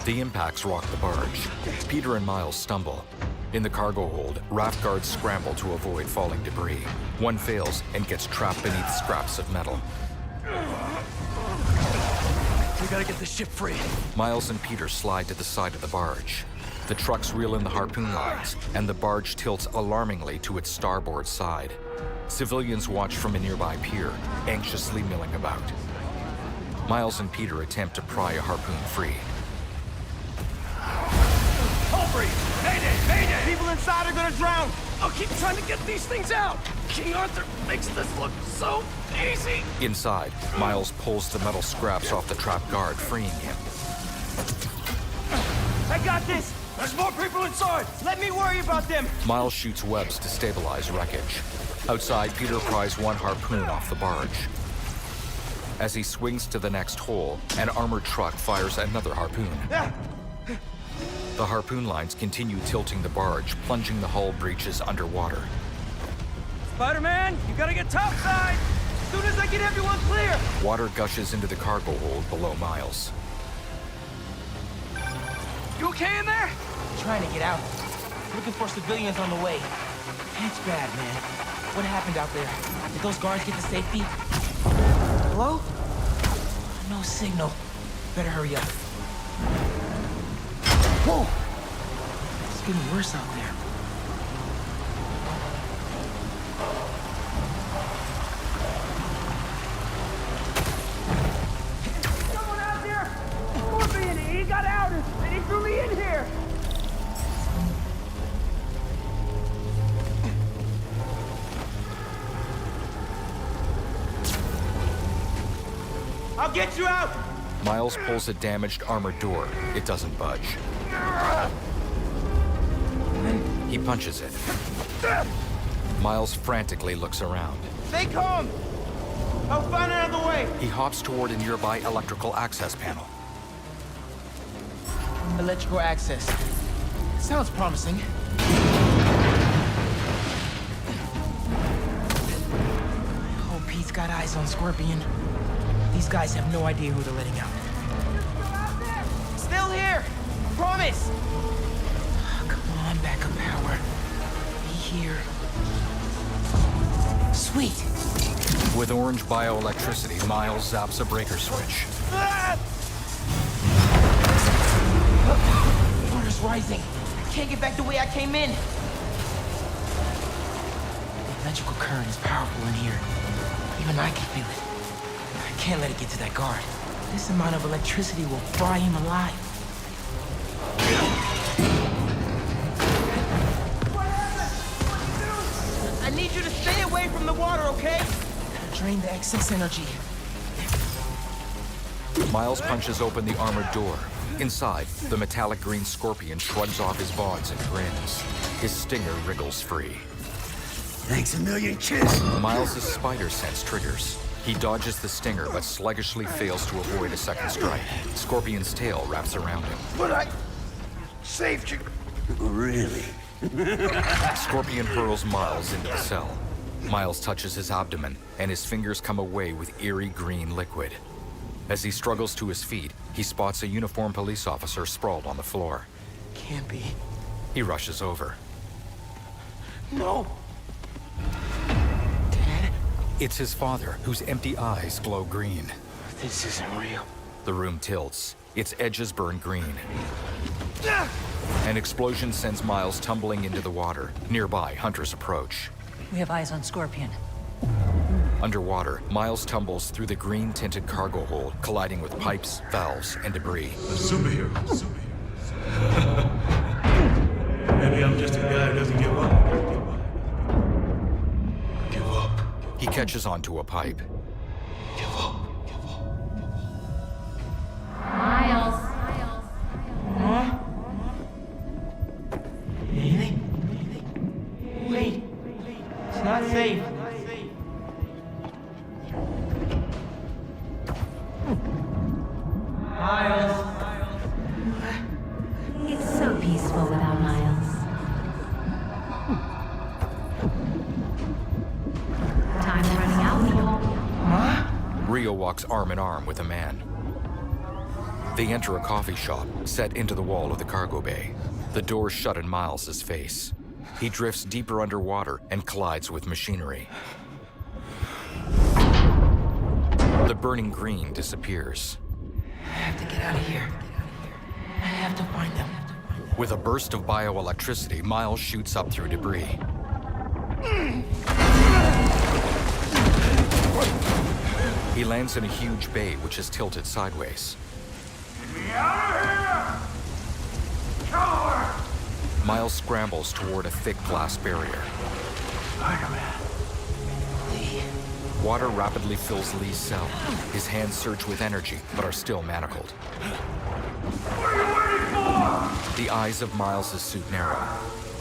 The impacts rock the barge. Peter and Miles stumble. In the cargo hold, raft guards scramble to avoid falling debris. One fails and gets trapped beneath scraps of metal. We gotta get the ship free. Miles and Peter slide to the side of the barge. The trucks reel in the harpoon lines, and the barge tilts alarmingly to its starboard side. Civilians watch from a nearby pier, anxiously milling about. Miles and Peter attempt to pry a harpoon free. Aubrey! Mayday! Mayday! People inside are gonna drown! I'll keep trying to get these things out! King Arthur makes this look so easy! Inside, Miles pulls the metal scraps off the trap guard, freeing him. I got this! There's more people inside! Let me worry about them! Miles shoots webs to stabilize wreckage. Outside, Peter pries one harpoon off the barge. As he swings to the next hole, an armored truck fires another harpoon. The harpoon lines continue tilting the barge, plunging the hull breaches underwater. Spider-Man, you gotta get topside! As soon as I get everyone clear! Water gushes into the cargo hold below Miles. You okay in there? Trying to get out. Looking for civilians on the way. It's bad, man. What happened out there? Did those guards get to safety? Hello? No signal. Better hurry up. Whoa! It's getting worse out there. Someone out there! Scorpion, he got out and he threw me in here! I'll get you out! Miles pulls a damaged armored door. It doesn't budge. He punches it. Miles frantically looks around. Stay calm! I'll find another way! He hops toward a nearby electrical access panel. Electrical access. Sounds promising. I hope Pete's got eyes on Scorpion. These guys have no idea who they're letting out. Still here! Promise! Come on, backup power. Be here. Sweet! With orange bioelectricity, Miles zaps a breaker switch. Water's rising. I can't get back the way I came in. The electrical current is powerful in here. Even I can feel it. I can't let it get to that guard. This amount of electricity will fry him alive. I need you to stay away from the water, okay? Drain the excess energy. Miles punches open the armored door. Inside, the metallic green Scorpion shrugs off his bonds and grins. His stinger wriggles free. Thanks a million, kids. Miles' spider sense triggers. He dodges the stinger, but sluggishly fails to avoid a second strike. Scorpion's tail wraps around him. But I saved you. Really? Scorpion hurls Miles into the cell. Miles touches his abdomen, and his fingers come away with eerie green liquid. As he struggles to his feet, he spots a uniformed police officer sprawled on the floor. Can't be. He rushes over. No! It's his father, whose empty eyes glow green. This isn't real. The room tilts. Its edges burn green. An explosion sends Miles tumbling into the water. Nearby, hunters approach. We have eyes on Scorpion. Underwater, Miles tumbles through the green-tinted cargo hold, colliding with pipes, valves, and debris. Superhero. Maybe I'm just a guy who doesn't give up. Give up. He catches onto a pipe. Give up. Miles. Huh? Anything? Wait. It's not safe. Miles. It's so peaceful without Miles. Time's running out, people. Huh? Rio walks arm in arm with a man. They enter a coffee shop set into the wall of the cargo bay. The door shut in Miles' face. He drifts deeper underwater and collides with machinery. The burning green disappears. I have to get out of here. I have to find them. With a burst of bioelectricity, Miles shoots up through debris. He lands in a huge bay which is tilted sideways. Get me out of here! Coward! Miles scrambles toward a thick glass barrier. Spider-Man. Water rapidly fills Lee's cell. His hands surge with energy, but are still manacled. What are you waiting for? The eyes of Miles' suit narrow.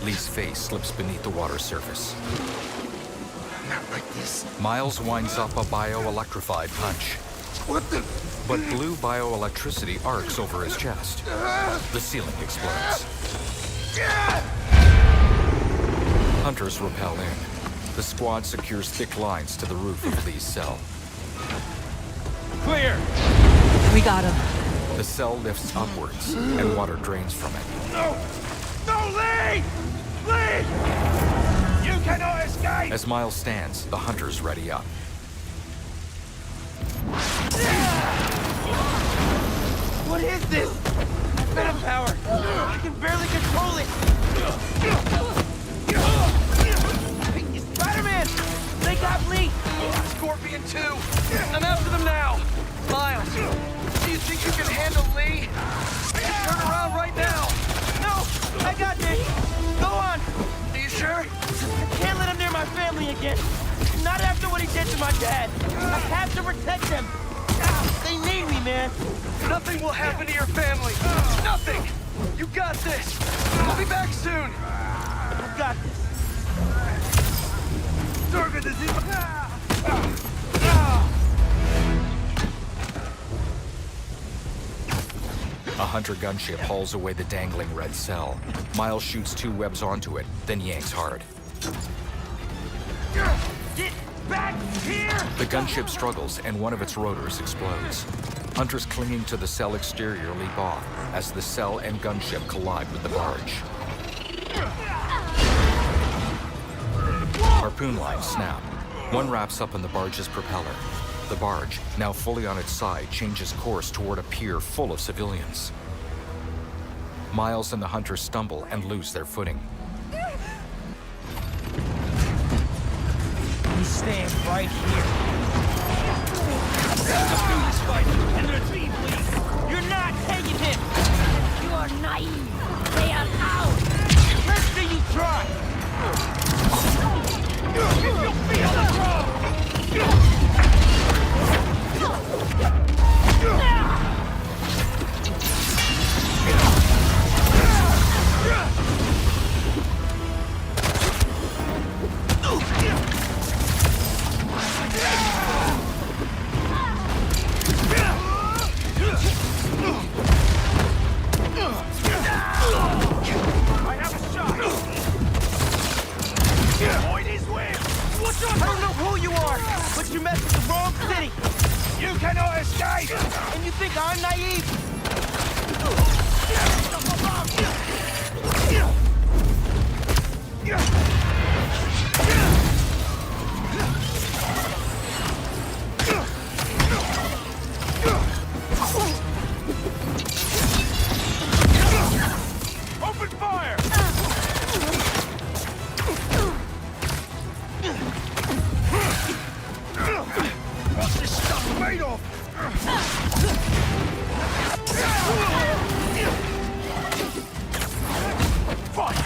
Lee's face slips beneath the water surface. Not like this. Miles winds up a bioelectrified punch. What the? But blue bioelectricity arcs over his chest. The ceiling explodes. Hunters repel in. The squad secures thick lines to the roof of Lee's cell. Clear! We got him. The cell lifts upwards, and water drains from it. No! No, Lee! Lee! You cannot escape! As Miles stands, the hunters ready up. What is this? Venom power! I can barely control it! Spider-Man! They got Lee! Scorpion 2! I'm after them now! Miles, do you think you can handle Lee? I can turn around right now! No! I got this! Go on! Are you sure? I can't let him near my family again! Not after what he did to my dad! I have to protect them! They need me, man! Nothing will happen to your family! Nothing! You got this! I'll be back soon! I've got this! Target is in... A hunter gunship hauls away the dangling red cell. Miles shoots 2 webs onto it, then yanks hard. Get back here! The gunship struggles, and one of its rotors explodes. Hunters clinging to the cell exterior leap off as the cell and gunship collide with the barge. Harpoon lines snap. One wraps up in the barge's propeller. The barge, now fully on its side, changes course toward a pier full of civilians. Miles and the hunters stumble and lose their footing. He's staying right here. And retreat, please. You're not taking him. You are naive. They are out. Let's see you try. If you feel the wrong. I don't know who you are, but you messed with the wrong city. You cannot escape! And you think I'm naive? Open fire! What's this stuff made of? Fight!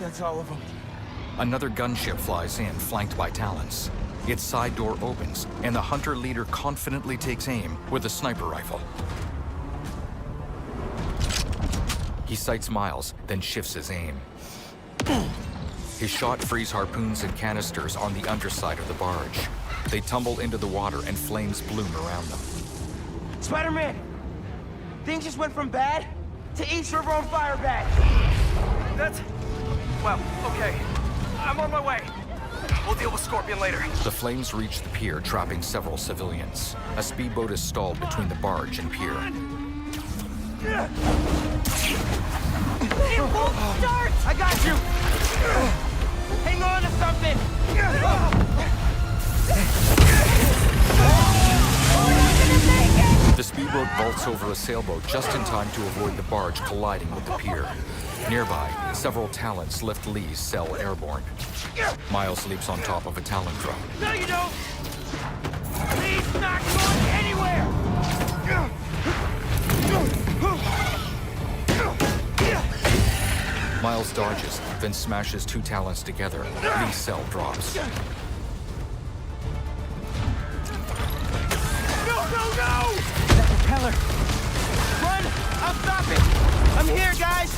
that's all of them. Another gunship flies in, flanked by Talons. Its side door opens, and the hunter leader confidently takes aim with a sniper rifle. He sights Miles, then shifts his aim. His shot frees harpoons and canisters on the underside of the barge. They tumble into the water and flames bloom around them. Spider-Man! Things just went from bad to East River on fire bad. That's... well, okay. I'm on my way. We'll deal with Scorpion later. The flames reach the pier, trapping several civilians. A speedboat is stalled between the barge and pier. It won't start! I got you! Hang on to something! The speedboat vaults over a sailboat just in time to avoid the barge colliding with the pier. Nearby, several Talons lift Lee's cell airborne. Miles leaps on top of a Talon drone. No, you don't! He's not going anywhere! Miles dodges, then smashes two Talons together. Lee's cell drops. No, no, no! That propeller! Run! I'll stop it! I'm here, guys!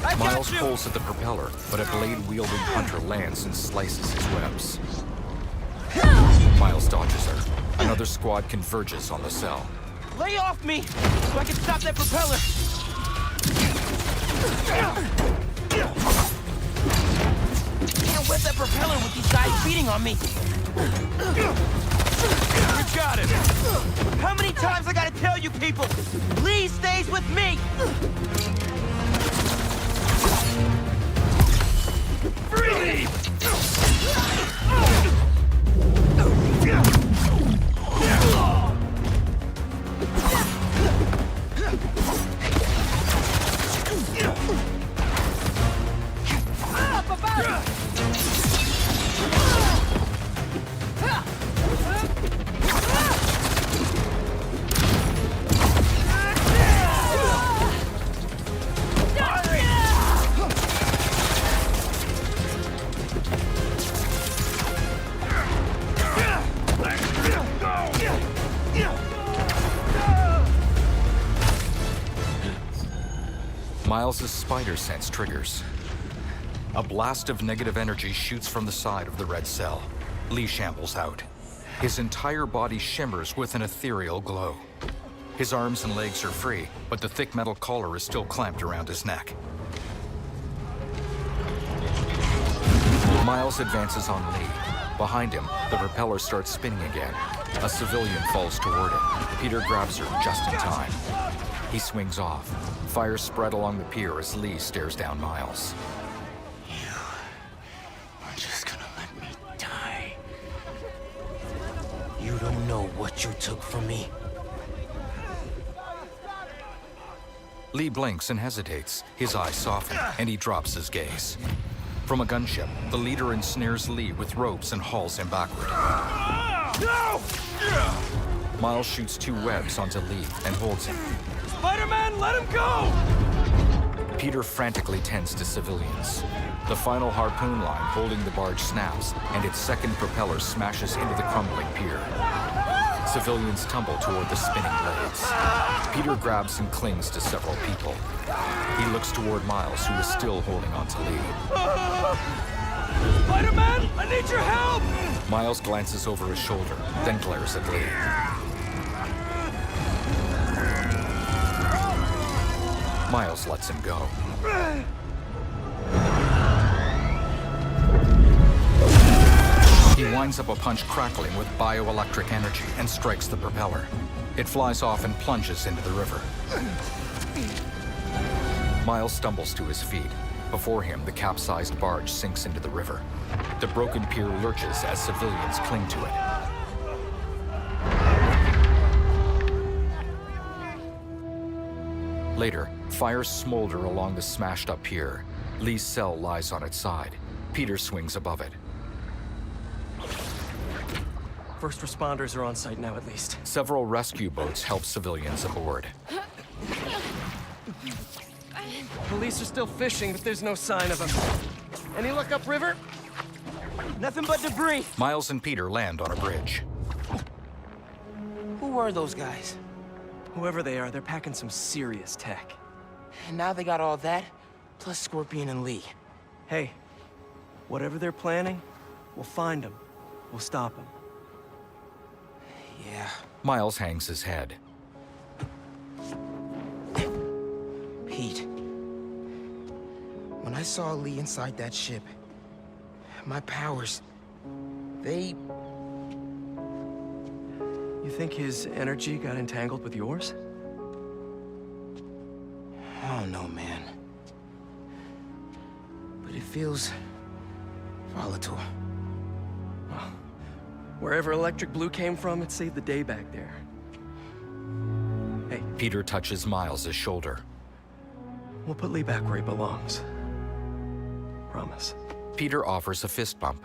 I Miles got you! pulls at the propeller, but a blade-wielding hunter lands and slices his webs. Miles dodges her. Another squad converges on the cell. Lay off me, so I can stop that propeller! Can't whip that propeller with these guys beating on me! We got him! How many times I gotta tell you people? Lee stays with me! Free! Miles' spider sense triggers. A blast of negative energy shoots from the side of the red cell. Lee shambles out. His entire body shimmers with an ethereal glow. His arms and legs are free, but the thick metal collar is still clamped around his neck. Miles advances on Lee. Behind him, the propeller starts spinning again. A civilian falls toward him. Peter grabs her just in time. He swings off. Fire spread along the pier as Lee stares down Miles. You're just gonna let me die. You don't know what you took from me. Lee blinks and hesitates. His eyes soften, and he drops his gaze. From a gunship, the leader ensnares Lee with ropes and hauls him backward. No! Miles shoots two webs onto Lee and holds him. Spider-Man, let him go! Peter frantically tends to civilians. The final harpoon line holding the barge snaps, and its second propeller smashes into the crumbling pier. Civilians tumble toward the spinning blades. Peter grabs and clings to several people. He looks toward Miles, who is still holding on to Lee. Spider-Man, I need your help! Miles glances over his shoulder, then glares at Lee. Miles lets him go. He winds up a punch crackling with bioelectric energy and strikes the propeller. It flies off and plunges into the river. Miles stumbles to his feet. Before him, the capsized barge sinks into the river. The broken pier lurches as civilians cling to it. Later, fires smolder along the smashed-up pier. Lee's cell lies on its side. Peter swings above it. First responders are on site now, at least. Several rescue boats help civilians aboard. Police are still fishing, but there's no sign of them. Any luck upriver? Nothing but debris. Miles and Peter land on a bridge. Who were those guys? Whoever they are, they're packing some serious tech. And now they got all that, plus Scorpion and Lee. Hey, whatever they're planning, we'll find them. We'll stop them. Yeah. Miles hangs his head. Pete, when I saw Lee inside that ship, my powers, they... You think his energy got entangled with yours? I don't know, man. But it feels volatile. Well, wherever Electric Blue came from, it saved the day back there. Hey. Peter touches Miles' shoulder. We'll put Lee back where he belongs. Promise. Peter offers a fist bump.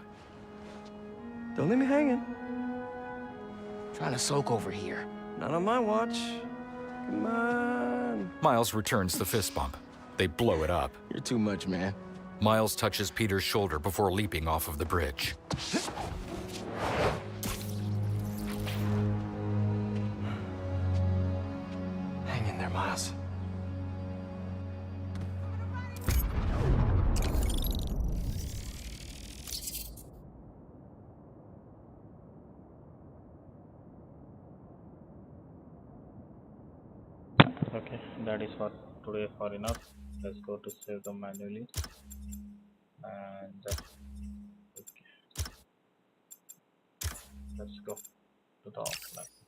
Don't leave me hanging. Trying to soak over here. Not on my watch. Come on. Miles returns the fist bump. They blow it up. You're too much, man. Miles touches Peter's shoulder before leaping off of the bridge. Hang in there, Miles. Okay, that is for today for enough. Let's go to save them manually and okay. Let's go to the offline.